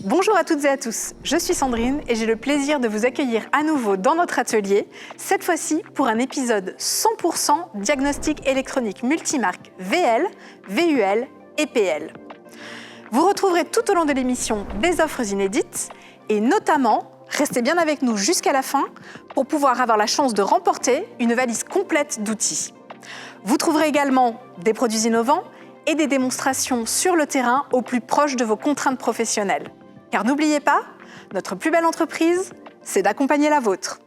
Bonjour à toutes et à tous, je suis Sandrine et j'ai le plaisir de vous accueillir à nouveau dans notre atelier, cette fois-ci pour un épisode 100% diagnostic électronique multimarque VL, VUL et PL. Vous retrouverez tout au long de l'émission des offres inédites et notamment, restez bien avec nous jusqu'à la fin pour pouvoir avoir la chance de remporter une valise complète d'outils. Vous trouverez également des produits innovants et des démonstrations sur le terrain au plus proche de vos contraintes professionnelles. Car n'oubliez pas, notre plus belle entreprise, c'est d'accompagner la vôtre.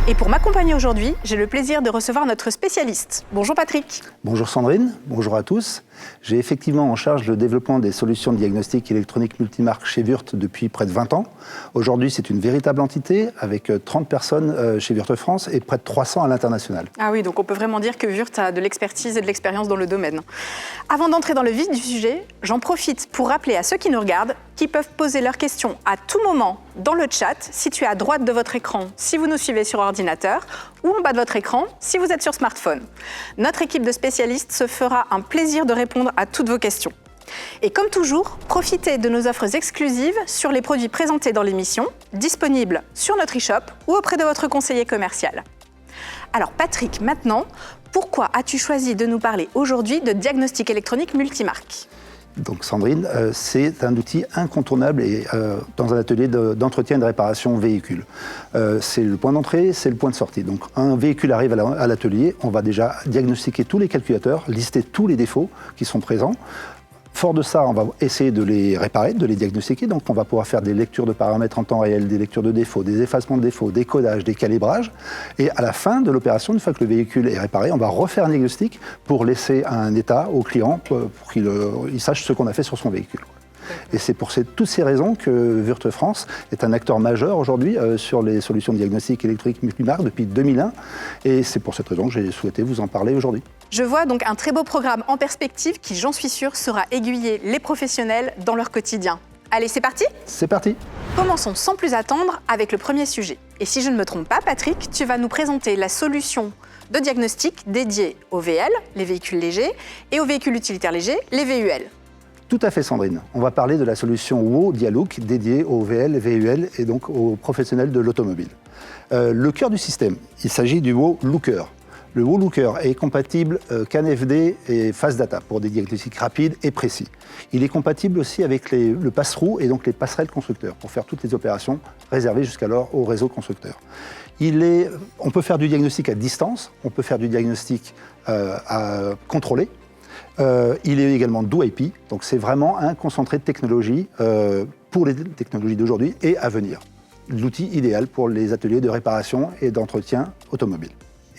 Et pour m'accompagner aujourd'hui, j'ai le plaisir de recevoir notre spécialiste. Bonjour Patrick. Bonjour Sandrine, bonjour à tous. J'ai effectivement en charge le développement des solutions de diagnostic électronique multimarque chez Würth depuis près de 20 ans. Aujourd'hui, c'est une véritable entité avec 30 personnes chez Würth France et près de 300 à l'international. Ah oui, donc on peut vraiment dire que Würth a de l'expertise et de l'expérience dans le domaine. Avant d'entrer dans le vif du sujet, j'en profite pour rappeler à ceux qui nous regardent qu'ils peuvent poser leurs questions à tout moment dans le chat situé à droite de votre écran si vous nous suivez sur ordinateur ou en bas de votre écran si vous êtes sur smartphone. Notre équipe de spécialistes se fera un plaisir de répondre à toutes vos questions. Et comme toujours, profitez de nos offres exclusives sur les produits présentés dans l'émission, disponibles sur notre e-shop ou auprès de votre conseiller commercial. Alors Patrick, maintenant, pourquoi as-tu choisi de nous parler aujourd'hui de diagnostic électronique multimarque ? Donc Sandrine, c'est un outil incontournable dans un atelier d'entretien et de réparation véhicule. C'est le point d'entrée, c'est le point de sortie. Donc un véhicule arrive à l'atelier, on va déjà diagnostiquer tous les calculateurs, lister tous les défauts qui sont présents. Fort de ça, on va essayer de les réparer, de les diagnostiquer. Donc on va pouvoir faire des lectures de paramètres en temps réel, des lectures de défauts, des effacements de défauts, des codages, des calibrages. Et à la fin de l'opération, une fois que le véhicule est réparé, on va refaire un diagnostic pour laisser un état au client pour qu'il sache ce qu'on a fait sur son véhicule. Et c'est pour toutes ces raisons que Würth France est un acteur majeur aujourd'hui sur les solutions de diagnostic électronique multimarque depuis 2001. Et c'est pour cette raison que j'ai souhaité vous en parler aujourd'hui. Je vois donc un très beau programme en perspective qui, j'en suis sûre, saura aiguiller les professionnels dans leur quotidien. Allez, c'est parti ? C'est parti. Commençons sans plus attendre avec le premier sujet. Et si je ne me trompe pas, Patrick, tu vas nous présenter la solution de diagnostic dédiée aux VL, les véhicules légers, et aux véhicules utilitaires légers, les VUL. Tout à fait Sandrine. On va parler de la solution WO Dialook dédiée aux VL, VUL et donc aux professionnels de l'automobile. Le cœur du système, il s'agit du WO Looker. Le WO Looker est compatible CAN-FD et FastData pour des diagnostics rapides et précis. Il est compatible aussi avec le pass-through et donc les passerelles constructeurs pour faire toutes les opérations réservées jusqu'alors au réseau constructeur. On peut faire du diagnostic à distance, on peut faire du diagnostic à contrôler. Il est également DoIP, donc c'est vraiment un concentré de technologie pour les technologies d'aujourd'hui et à venir. L'outil idéal pour les ateliers de réparation et d'entretien automobile.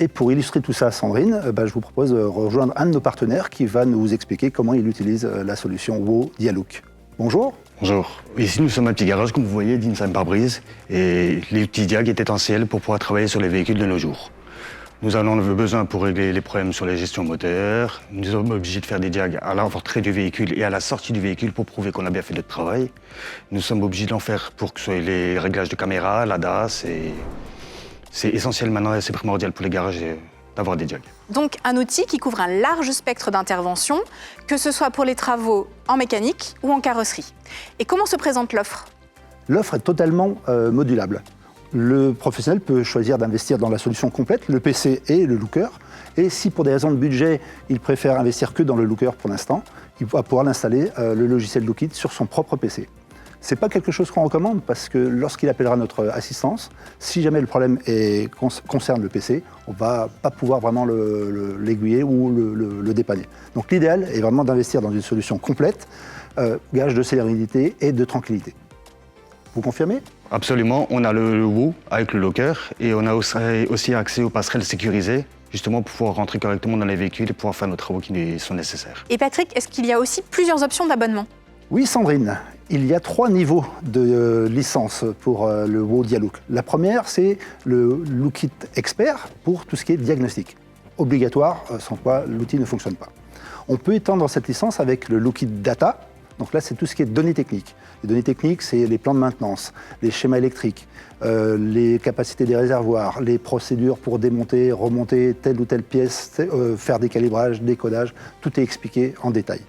Et pour illustrer tout ça, Sandrine, je vous propose de rejoindre un de nos partenaires qui va nous expliquer comment il utilise la solution WO Dialook. Bonjour. Bonjour. Ici, nous sommes un petit garage, comme vous voyez, d'Insam Pare-Brise, et l'outil Diag est essentiel pour pouvoir travailler sur les véhicules de nos jours. Nous en avons besoin pour régler les problèmes sur les gestions moteurs. Nous sommes obligés de faire des diags à l'entrée du véhicule et à la sortie du véhicule pour prouver qu'on a bien fait notre travail. Nous sommes obligés d'en faire pour que ce soit les réglages de caméra, l'ADAS. C'est essentiel maintenant et c'est primordial pour les garages d'avoir des diags. Donc un outil qui couvre un large spectre d'intervention, que ce soit pour les travaux en mécanique ou en carrosserie. Et comment se présente l'offre ? L'offre est totalement modulable. Le professionnel peut choisir d'investir dans la solution complète, le PC et le looker. Et si pour des raisons de budget, il préfère investir que dans le looker pour l'instant, il va pouvoir l'installer, le logiciel Lookit, sur son propre PC. Ce n'est pas quelque chose qu'on recommande parce que lorsqu'il appellera notre assistance, si jamais le problème concerne le PC, on ne va pas pouvoir vraiment l'aiguiller ou le dépanner. Donc l'idéal est vraiment d'investir dans une solution complète, gage de célérité et de tranquillité. Vous confirmez ? Absolument, on a le WO avec le locker et on a aussi accès aux passerelles sécurisées, justement pour pouvoir rentrer correctement dans les véhicules et pouvoir faire nos travaux qui sont nécessaires. Et Patrick, est-ce qu'il y a aussi plusieurs options d'abonnement ? Oui Sandrine, il y a 3 niveaux de licence pour le WO Dialook. La première, c'est le Lookit Expert pour tout ce qui est diagnostic. Obligatoire, sans quoi l'outil ne fonctionne pas. On peut étendre cette licence avec le Lookit Data, Donc là, c'est tout ce qui est données techniques. Les données techniques, c'est les plans de maintenance, les schémas électriques, les capacités des réservoirs, les procédures pour démonter, remonter telle ou telle pièce, faire des calibrages, des codages, tout est expliqué en détail.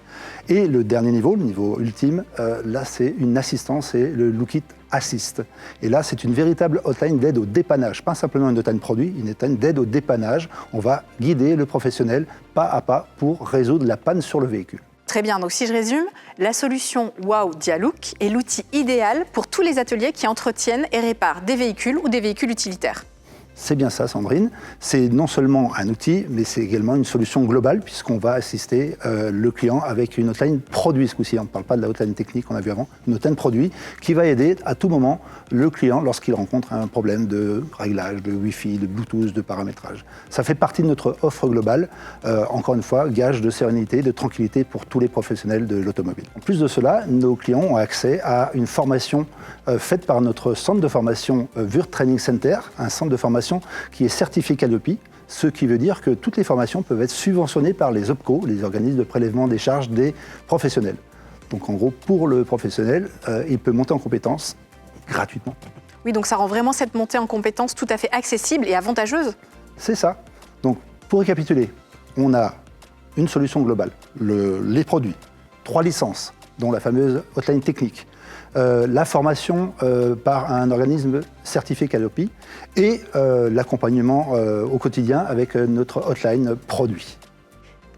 Et le dernier niveau, le niveau ultime, là c'est une assistance, c'est le Lookit Assist. Et là c'est une véritable hotline d'aide au dépannage, pas simplement une hotline produit, une hotline d'aide au dépannage. On va guider le professionnel pas à pas pour résoudre la panne sur le véhicule. Très bien, donc si je résume, la solution Wow Dialook est l'outil idéal pour tous les ateliers qui entretiennent et réparent des véhicules ou des véhicules utilitaires. C'est bien ça, Sandrine. C'est non seulement un outil, mais c'est également une solution globale, puisqu'on va assister le client avec une hotline produit ce coup-ci. On ne parle pas de la hotline technique qu'on a vu avant, une hotline produit qui va aider à tout moment le client lorsqu'il rencontre un problème de réglage, de Wi-Fi, de Bluetooth, de paramétrage. Ça fait partie de notre offre globale. Encore une fois, gage de sérénité, de tranquillité pour tous les professionnels de l'automobile. En plus de cela, nos clients ont accès à une formation faite par notre centre de formation Würth Training Center, un centre de formation qui est certifié Canopy, ce qui veut dire que toutes les formations peuvent être subventionnées par les OPCO, les organismes de prélèvement des charges des professionnels. Donc en gros, pour le professionnel, il peut monter en compétences gratuitement. Oui, donc ça rend vraiment cette montée en compétences tout à fait accessible et avantageuse. C'est ça. Donc pour récapituler, on a une solution globale, les produits, 3 licences, dont la fameuse hotline technique, la formation par un organisme certifié Canopy et l'accompagnement au quotidien avec notre hotline produit.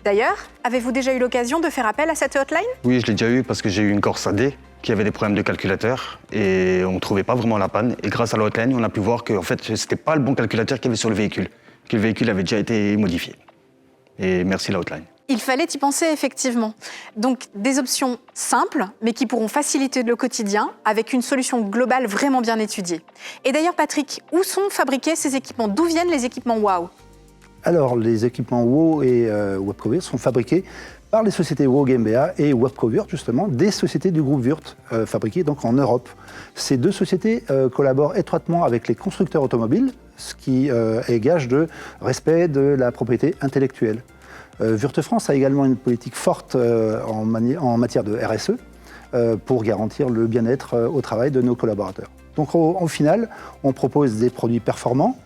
D'ailleurs, avez-vous déjà eu l'occasion de faire appel à cette hotline ? Oui, je l'ai déjà eu parce que j'ai eu une Corse AD qui avait des problèmes de calculateur et on ne trouvait pas vraiment la panne. Et grâce à la hotline, on a pu voir que en fait, ce n'était pas le bon calculateur qu'il y avait sur le véhicule, que le véhicule avait déjà été modifié. Et merci la hotline. Il fallait y penser effectivement. Donc des options simples, mais qui pourront faciliter le quotidien avec une solution globale vraiment bien étudiée. Et d'ailleurs Patrick, où sont fabriqués ces équipements ? D'où viennent les équipements Wow ? Alors les équipements WOW et WebcoWirth sont fabriqués par les sociétés WOW GmbH et WebcoWirth, justement, des sociétés du groupe Würth, fabriquées donc en Europe. Ces deux sociétés collaborent étroitement avec les constructeurs automobiles, ce qui est gage de respect de la propriété intellectuelle. Würth France a également une politique forte en matière de RSE pour garantir le bien-être au travail de nos collaborateurs. Donc au final, on propose des produits performants,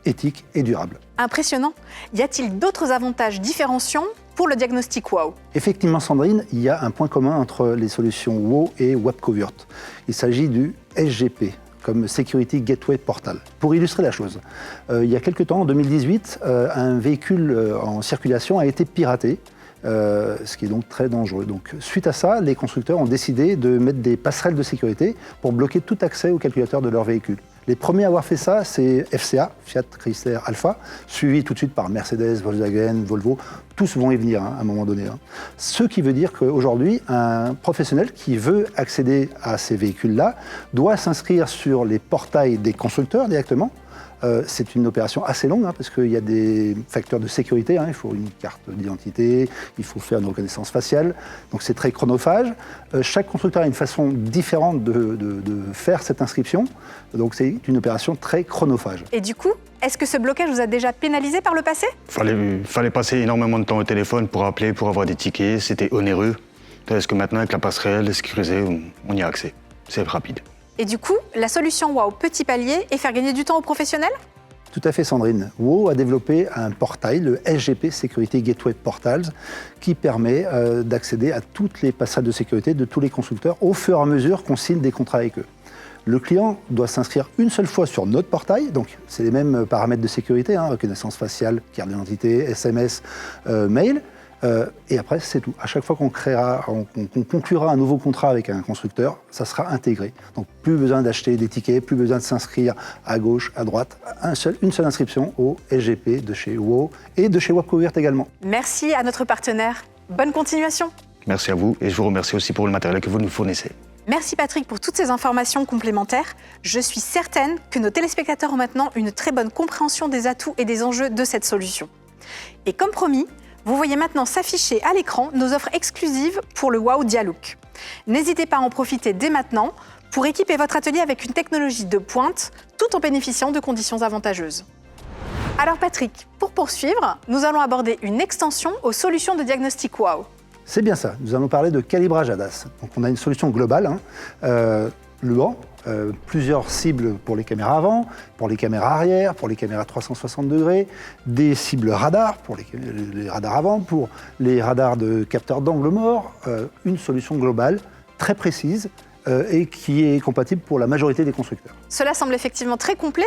éthiques et durables. Impressionnant. Y a-t-il d'autres avantages différenciants pour le diagnostic Wow ? Effectivement, Sandrine, il y a un point commun entre les solutions WOW et WebcoWirth. Il s'agit du SGP, comme Security Gateway Portal. Pour illustrer la chose, il y a quelque temps, en 2018, un véhicule en circulation a été piraté, ce qui est donc très dangereux. Donc, suite à ça, les constructeurs ont décidé de mettre des passerelles de sécurité pour bloquer tout accès au calculateur de leur véhicule. Les premiers à avoir fait ça, c'est FCA, Fiat Chrysler Alpha, suivi tout de suite par Mercedes, Volkswagen, Volvo. Tous vont y venir à un moment donné. Ce qui veut dire qu'aujourd'hui, un professionnel qui veut accéder à ces véhicules-là doit s'inscrire sur les portails des constructeurs directement. C'est une opération assez longue parce qu'il y a des facteurs de sécurité. Il faut une carte d'identité, il faut faire une reconnaissance faciale. Donc c'est très chronophage. Chaque constructeur a une façon différente de faire cette inscription. Donc c'est une opération très chronophage. Et du coup, est-ce que ce blocage vous a déjà pénalisé par le passé ? Fallait passer énormément de temps au téléphone pour appeler, pour avoir des tickets. C'était onéreux. Est-ce que maintenant, avec la passerelle sécurisée, on y a accès. C'est rapide. Et du coup, la solution Wow peut y pallier et faire gagner du temps aux professionnels ? Tout à fait, Sandrine. WOW a développé un portail, le SGP, Security Gateway Portals, qui permet d'accéder à toutes les passerelles de sécurité de tous les constructeurs au fur et à mesure qu'on signe des contrats avec eux. Le client doit s'inscrire une seule fois sur notre portail, donc c'est les mêmes paramètres de sécurité, reconnaissance faciale, carte d'identité, SMS, mail. Et après, c'est tout. À chaque fois qu'on conclura un nouveau contrat avec un constructeur, ça sera intégré. Donc, plus besoin d'acheter des tickets, plus besoin de s'inscrire à gauche, à droite. Une seule inscription au SGP de chez WOW et de chez WebcoWirth également. Merci à notre partenaire. Bonne continuation. Merci à vous et je vous remercie aussi pour le matériel que vous nous fournissez. Merci Patrick pour toutes ces informations complémentaires. Je suis certaine que nos téléspectateurs ont maintenant une très bonne compréhension des atouts et des enjeux de cette solution. Et comme promis, vous voyez maintenant s'afficher à l'écran nos offres exclusives pour le Wow Dialook. N'hésitez pas à en profiter dès maintenant pour équiper votre atelier avec une technologie de pointe, tout en bénéficiant de conditions avantageuses. Alors Patrick, pour poursuivre, nous allons aborder une extension aux solutions de diagnostic Wow. C'est bien ça, nous allons parler de calibrage ADAS. Donc on a une solution globale, le banc, plusieurs cibles pour les caméras avant, pour les caméras arrière, pour les caméras 360 degrés, des cibles radars pour les radars avant, pour les radars de capteurs d'angle mort, une solution globale très précise et qui est compatible pour la majorité des constructeurs. Cela semble effectivement très complet.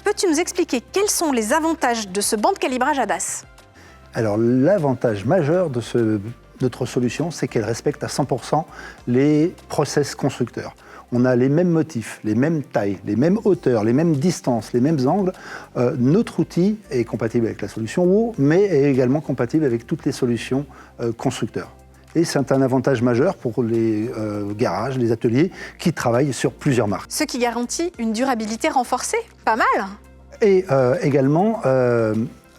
Peux-tu nous expliquer quels sont les avantages de ce banc de calibrage ADAS ? Alors l'avantage majeur de notre solution, c'est qu'elle respecte à 100% les process constructeurs. On a les mêmes motifs, les mêmes tailles, les mêmes hauteurs, les mêmes distances, les mêmes angles. Notre outil est compatible avec la solution WO, mais est également compatible avec toutes les solutions constructeurs. Et c'est un avantage majeur pour les garages, les ateliers qui travaillent sur plusieurs marques. Ce qui garantit une durabilité renforcée, pas mal. Et également,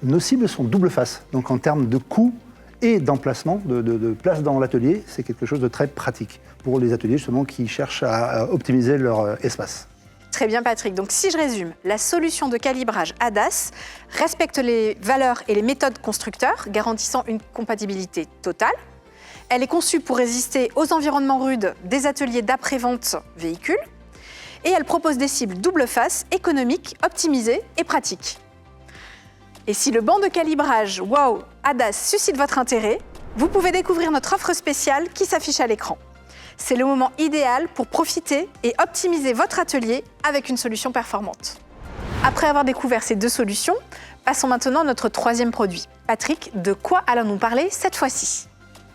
nos cibles sont double face. Donc en termes de coût et d'emplacement, de place dans l'atelier, c'est quelque chose de très pratique pour les ateliers justement qui cherchent à optimiser leur espace. Très bien Patrick, donc si je résume, la solution de calibrage ADAS respecte les valeurs et les méthodes constructeurs, garantissant une compatibilité totale. Elle est conçue pour résister aux environnements rudes des ateliers d'après-vente véhicules. Et elle propose des cibles double face, économiques, optimisées et pratiques. Et si le banc de calibrage WOW ADAS suscite votre intérêt, vous pouvez découvrir notre offre spéciale qui s'affiche à l'écran. C'est le moment idéal pour profiter et optimiser votre atelier avec une solution performante. Après avoir découvert ces deux solutions, passons maintenant à notre troisième produit. Patrick, de quoi allons-nous parler cette fois-ci ?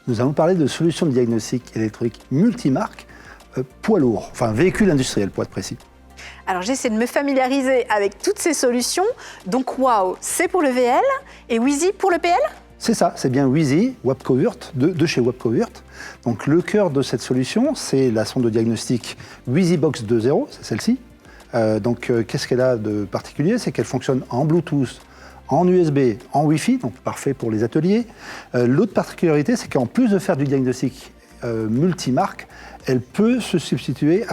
Nous allons parler de solutions de diagnostic électronique multimarque, poids lourd, enfin véhicule industriel pour être précis. Alors j'essaie de me familiariser avec toutes ces solutions. Donc WOW, c'est pour le VL et Wheezy pour le PL ? C'est ça, c'est bien Wheezy, WAPCO-WURT, de chez WAPCO-WURT. Donc le cœur de cette solution, c'est la sonde de diagnostic WheezyBox 2.0, c'est celle-ci. Qu'est-ce qu'elle a de particulier ? C'est qu'elle fonctionne en Bluetooth, en USB, en Wi-Fi, donc parfait pour les ateliers. L'autre particularité, c'est qu'en plus de faire du diagnostic multimarque, elle peut se substituer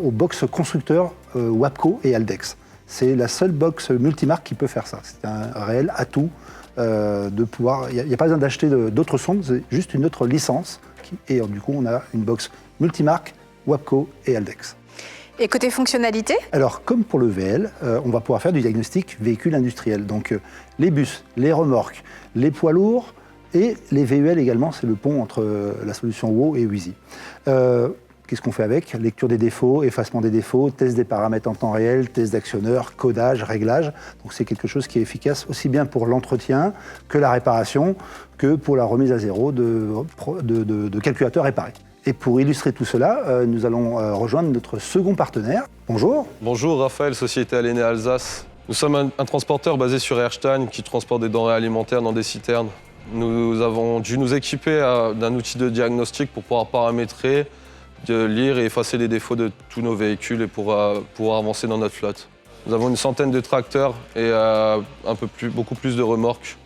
aux box constructeurs WAPCO et Haldex. C'est la seule box multimarque qui peut faire ça. C'est un réel atout de pouvoir. Il n'y a pas besoin d'acheter d'autres sondes, c'est juste une autre licence. Et du coup, on a une box multimarque WAPCO et Haldex. Et côté fonctionnalité ? Alors, comme pour le VL, on va pouvoir faire du diagnostic véhicule industriel. Donc, les bus, les remorques, les poids lourds, et les VUL également, c'est le pont entre la solution WO et Wheezy. Qu'est-ce qu'on fait avec ? Lecture des défauts, effacement des défauts, test des paramètres en temps réel, test d'actionneur, codage, réglage. Donc c'est quelque chose qui est efficace aussi bien pour l'entretien que la réparation, que pour la remise à zéro de calculateurs réparés. Et pour illustrer tout cela, nous allons rejoindre notre second partenaire. Bonjour. Bonjour, Raphaël, Société Alenia Alsace. Nous sommes un transporteur basé sur Erstein qui transporte des denrées alimentaires dans des citernes. Nous avons dû nous équiper d'un outil de diagnostic pour pouvoir paramétrer, de lire et effacer les défauts de tous nos véhicules et pour pouvoir avancer dans notre flotte. Nous avons une centaine de tracteurs et beaucoup plus de remorques.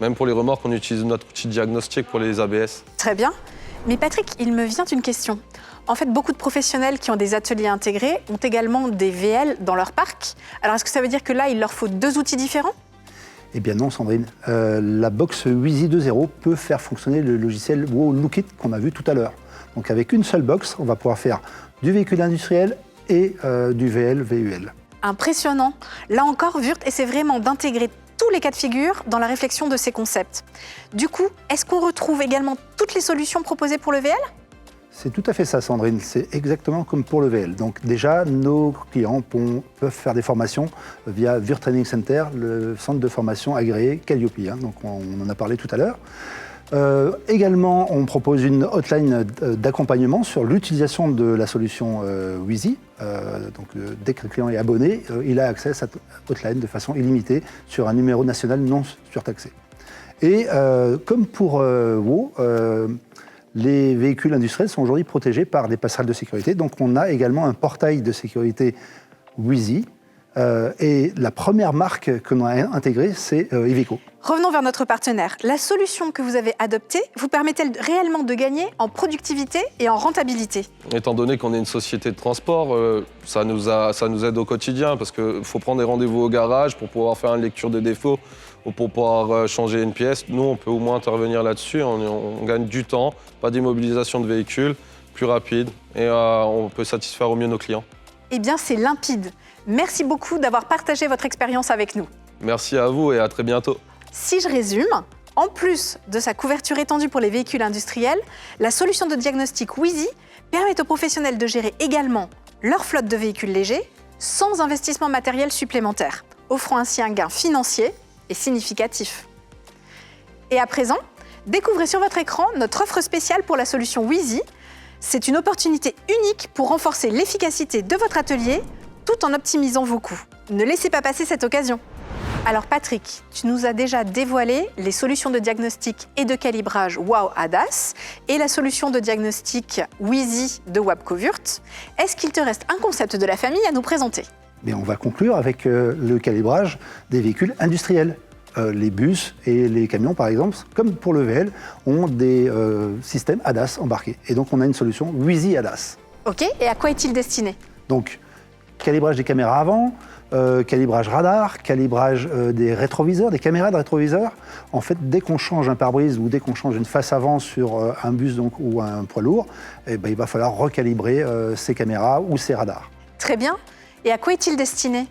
Même pour les remorques, on utilise notre outil de diagnostic pour les ABS. Très bien. Mais Patrick, il me vient une question. En fait, beaucoup de professionnels qui ont des ateliers intégrés ont également des VL dans leur parc. Alors, est-ce que ça veut dire que là, il leur faut deux outils différents ? Eh bien non, Sandrine. La box Wheezy 2.0 peut faire fonctionner le logiciel WO Lookit qu'on a vu tout à l'heure. Donc avec une seule box, on va pouvoir faire du véhicule industriel et du VL, VUL. Impressionnant. Là encore, WURT essaie vraiment d'intégrer tous les cas de figure dans la réflexion de ces concepts. Du coup, est-ce qu'on retrouve également toutes les solutions proposées pour le VL ? C'est tout à fait ça, Sandrine. C'est exactement comme pour le VL. Donc déjà, nos clients peuvent faire des formations via WURT Training Center, le centre de formation agréé Calliope. Donc on en a parlé tout à l'heure. Également, on propose une hotline d'accompagnement sur l'utilisation de la solution Wheezy. Dès que le client est abonné, il a accès à cette hotline de façon illimitée sur un numéro national non surtaxé. Et comme pour WO, les véhicules industriels sont aujourd'hui protégés par des passerelles de sécurité. Donc on a également un portail de sécurité Wheezy Et la première marque que l'on a intégrée, c'est Iveco. Revenons vers notre partenaire. La solution que vous avez adoptée vous permet-elle réellement de gagner en productivité et en rentabilité? Étant donné qu'on est une société de transport, ça nous aide au quotidien parce qu'il faut prendre des rendez-vous au garage pour pouvoir faire une lecture des défauts ou pour pouvoir changer une pièce. Nous, on peut au moins intervenir là-dessus. On gagne du temps, pas d'immobilisation de véhicules, plus rapide et on peut satisfaire au mieux nos clients. Eh bien, c'est limpide. Merci beaucoup d'avoir partagé votre expérience avec nous. Merci à vous et à très bientôt. Si je résume, en plus de sa couverture étendue pour les véhicules industriels, la solution de diagnostic Wheezy permet aux professionnels de gérer également leur flotte de véhicules légers sans investissement matériel supplémentaire, offrant ainsi un gain financier et significatif. Et à présent, découvrez sur votre écran notre offre spéciale pour la solution Wheezy. C'est une opportunité unique pour renforcer l'efficacité de votre atelier tout en optimisant vos coûts. Ne laissez pas passer cette occasion. Alors Patrick, tu nous as déjà dévoilé les solutions de diagnostic et de calibrage WOW ADAS et la solution de diagnostic Wheezy de Wabco-Wurth. Est-ce qu'il te reste un concept de la famille à nous présenter? Mais on va conclure avec le calibrage des véhicules industriels. Les bus et les camions, par exemple, comme pour le VL, ont des systèmes ADAS embarqués. Et donc on a une solution Wheezy ADAS. Ok, et à quoi est-il destiné? Donc, calibrage des caméras avant, calibrage radar, calibrage des rétroviseurs, des caméras de rétroviseurs. En fait, dès qu'on change un pare-brise ou dès qu'on change une face avant sur un bus donc, ou un poids lourd, eh ben, il va falloir recalibrer ces caméras ou ces radars. Très bien. Et à quoi est-il destiné?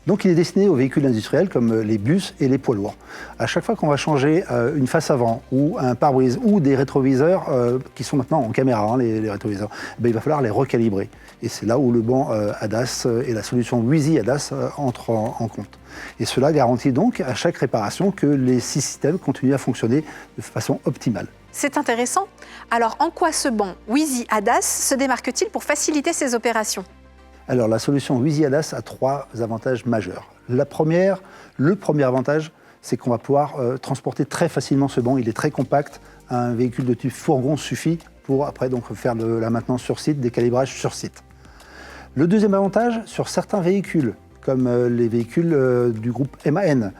Donc il est destiné aux véhicules industriels comme les bus et les poids lourds. À chaque fois qu'on va changer une face avant ou un pare-brise ou des rétroviseurs qui sont maintenant en caméra, hein, les rétroviseurs, ben, il va falloir les recalibrer. Et c'est là où le banc ADAS et la solution Wheezy ADAS entrent en compte. Et cela garantit donc à chaque réparation que les 6 systèmes continuent à fonctionner de façon optimale. C'est intéressant. Alors en quoi ce banc Wheezy ADAS se démarque-t-il pour faciliter ces opérations? Alors la solution Wheezy ADAS a 3 avantages majeurs. Le premier avantage, c'est qu'on va pouvoir transporter très facilement ce banc. Il est très compact. Un véhicule de type fourgon suffit pour après donc faire de la maintenance sur site, des calibrages sur site. Le deuxième avantage, sur certains véhicules, comme les véhicules du groupe MAN,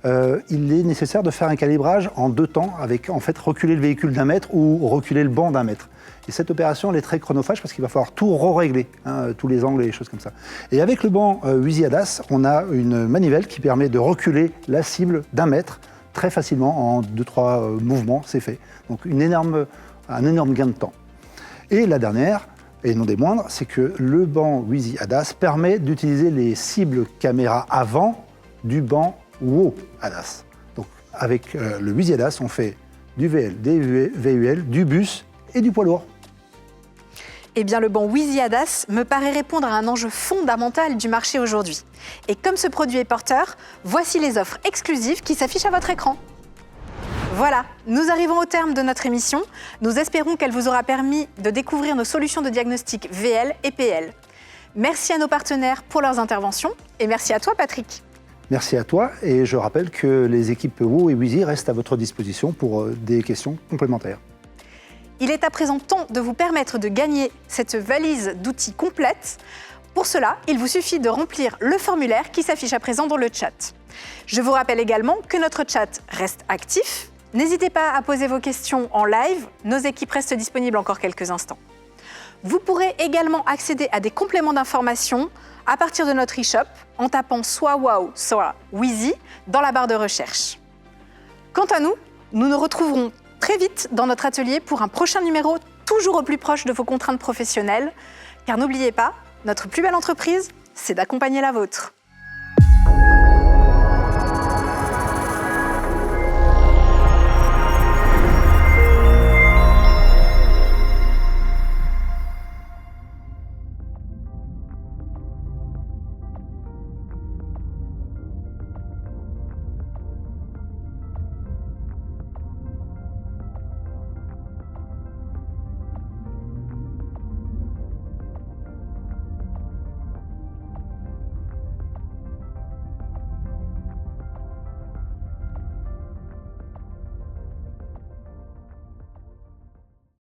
il est nécessaire de faire un calibrage en 2 temps, avec en fait reculer le véhicule d'1 mètre ou reculer le banc d'1 mètre. Et cette opération, elle est très chronophage parce qu'il va falloir tout régler, hein, tous les angles et les choses comme ça. Et avec le banc Wheezy ADAS, on a une manivelle qui permet de reculer la cible d'1 mètre très facilement en 2-3 mouvements, c'est fait. Donc un énorme gain de temps. Et la dernière, et non des moindres, c'est que le banc Wheezy ADAS permet d'utiliser les cibles caméra avant du banc WOW ADAS. Donc avec le Wheezy ADAS, on fait du VL, des VUL, du bus et du poids lourd. Eh bien, le banc Wheezy ADAS me paraît répondre à un enjeu fondamental du marché aujourd'hui. Et comme ce produit est porteur, voici les offres exclusives qui s'affichent à votre écran. Voilà, nous arrivons au terme de notre émission. Nous espérons qu'elle vous aura permis de découvrir nos solutions de diagnostic VL et PL. Merci à nos partenaires pour leurs interventions et merci à toi, Patrick. Merci à toi et je rappelle que les équipes WOW et Wheezy restent à votre disposition pour des questions complémentaires. Il est à présent temps de vous permettre de gagner cette valise d'outils complète. Pour cela, il vous suffit de remplir le formulaire qui s'affiche à présent dans le chat. Je vous rappelle également que notre chat reste actif. N'hésitez pas à poser vos questions en live, nos équipes restent disponibles encore quelques instants. Vous pourrez également accéder à des compléments d'information à partir de notre e-shop en tapant soit WOW, soit Wheezy dans la barre de recherche. Quant à nous, nous nous retrouverons très vite dans notre atelier pour un prochain numéro toujours au plus proche de vos contraintes professionnelles. Car n'oubliez pas, notre plus belle entreprise, c'est d'accompagner la vôtre.